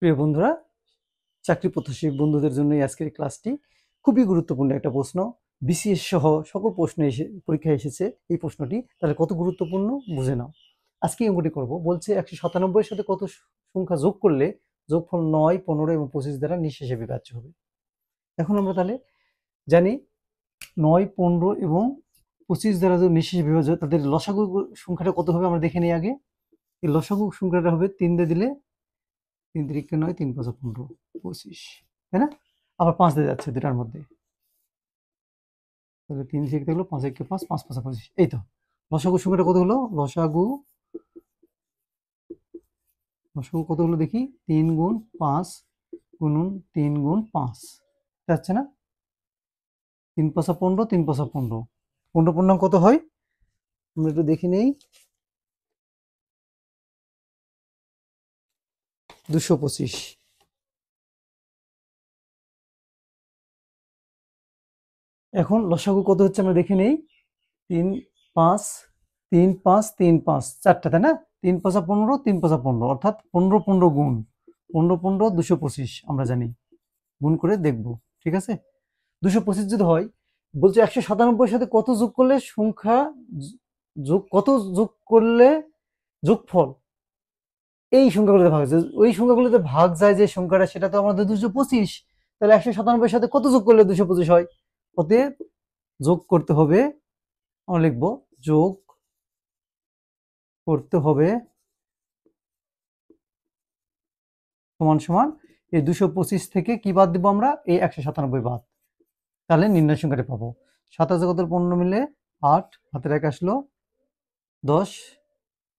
প্রিয় বন্ধুরা, চাকরি প্রত্যাশী বন্ধুদের জন্য আজকের এই ক্লাসটি খুবই গুরুত্বপূর্ণ একটা প্রশ্ন। বিসিএস সহ সকল প্রশ্ন পরীক্ষায় এসেছে এই প্রশ্নটি। তাহলে কত গুরুত্বপূর্ণ বুঝে নাও। আজকে এই অঙ্কটি করব। বলছে 197 এর সাথে কত সংখ্যা যোগ করলে যোগফল 9, 15 এবং 25 দ্বারা নিঃশেষে বিভাজ্য হবে। এখন আমরা তাহলে জানি 9, 15 এবং 25 দ্বারা যদি নিঃশেষে বিভাজ্য, তাদের লসাগু সংখ্যাটা কত হবে আমরা দেখে নিই আগে। এই লসাগু সংখ্যাটা হবে 3 দিয়ে দিলে 3 3 9, 3 5 15, 25, তাই না? আবার 5 দিয়ে যাচ্ছে দুটার মধ্যে, তাহলে 3 থেকে থাকলো 5 1 5, 5 5 25। এই তো লসাগু সংখ্যাটা কত হলো? লসাগু কত হলো দেখি। 3 গুণ 5 গুণন 3 গুণ 5 যাচ্ছে না? 3 5 15, 3 5 15, 15 পূর্ণাঙ্গ কত হয় আমরা একটু দেখে নেই। 225। এখন লসাগু কত হচ্ছে আমরা দেখে নেই। 3 5 3 5 3 5 চারটা, তাই না? 3 5 15, 3 5 15, অর্থাৎ 15 15 গুণ 15 15 225 আমরা জানি। গুণ করে দেখব, ঠিক আছে? 225 যদি হয়, বলছে 197 এর সাথে কত যোগ করলে সংখ্যা কত যোগ করলে যোগফল এই সংখ্যাগুলোতে ভাগ যায়, ওই সংখ্যাগুলোতে ভাগ যায় যে সংখ্যাটা, সেটা তো আমাদের 225। তাহলে 197 এর সাথে কত যোগ করলে 225 হয়? অতএব যোগ করতে হবে, আমরা লিখবো যোগ করতে হবে সমান সমান এই 225 থেকে কি বাদ দিব আমরা? এই 197 বাদ। তাহলে নির্ণয় সংখ্যাটা পাবো। 7 আছে কত? 15 মিলে 8, হাতের 1 আসলো 10,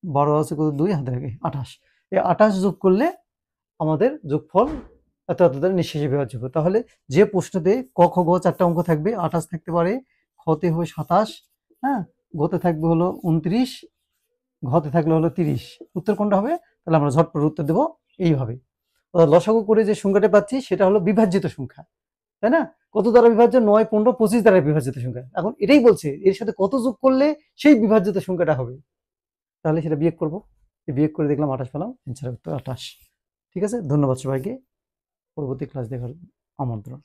12 আছে কত? 2, হাতের 1 28। এই 28 যোগ করলে আমাদের যোগফল এত এত দ্বারা নিঃশেষে বিভাজ্য হবে। তাহলে যে প্রশ্নতে ক খ গ 4টা অঙ্ক থাকবে, 28 থাকতে পারে, খতে হবে 27, হ্যাঁ, গতে থাকবে হলো 29, ঘতে থাকলে হলো 30। উত্তর কোনটা হবে? তাহলে আমরা ঝটপট উত্তর দেবো এইভাবে। লসাগু করে যে সংখ্যাটা পাচ্ছি সেটা হলো বিভাজ্যিত সংখ্যা, তাই না? কত দ্বারা বিভাজ্য? 9, 15, 25 দ্বারা বিভাজ্যিত সংখ্যা। এখন এটাই বলছে এর সাথে কত যোগ করলে সেই বিভাজ্যিত সংখ্যাটা হবে। তাহলে সেটা বিয়োগ করবো। বিয়োগ করে দেখলাম 28 পেলাম, অ্যান্সারের উত্তর 28। ঠিক আছে, ধন্যবাদ সবাইকে। পরবর্তী ক্লাস দেখার আমন্ত্রণ।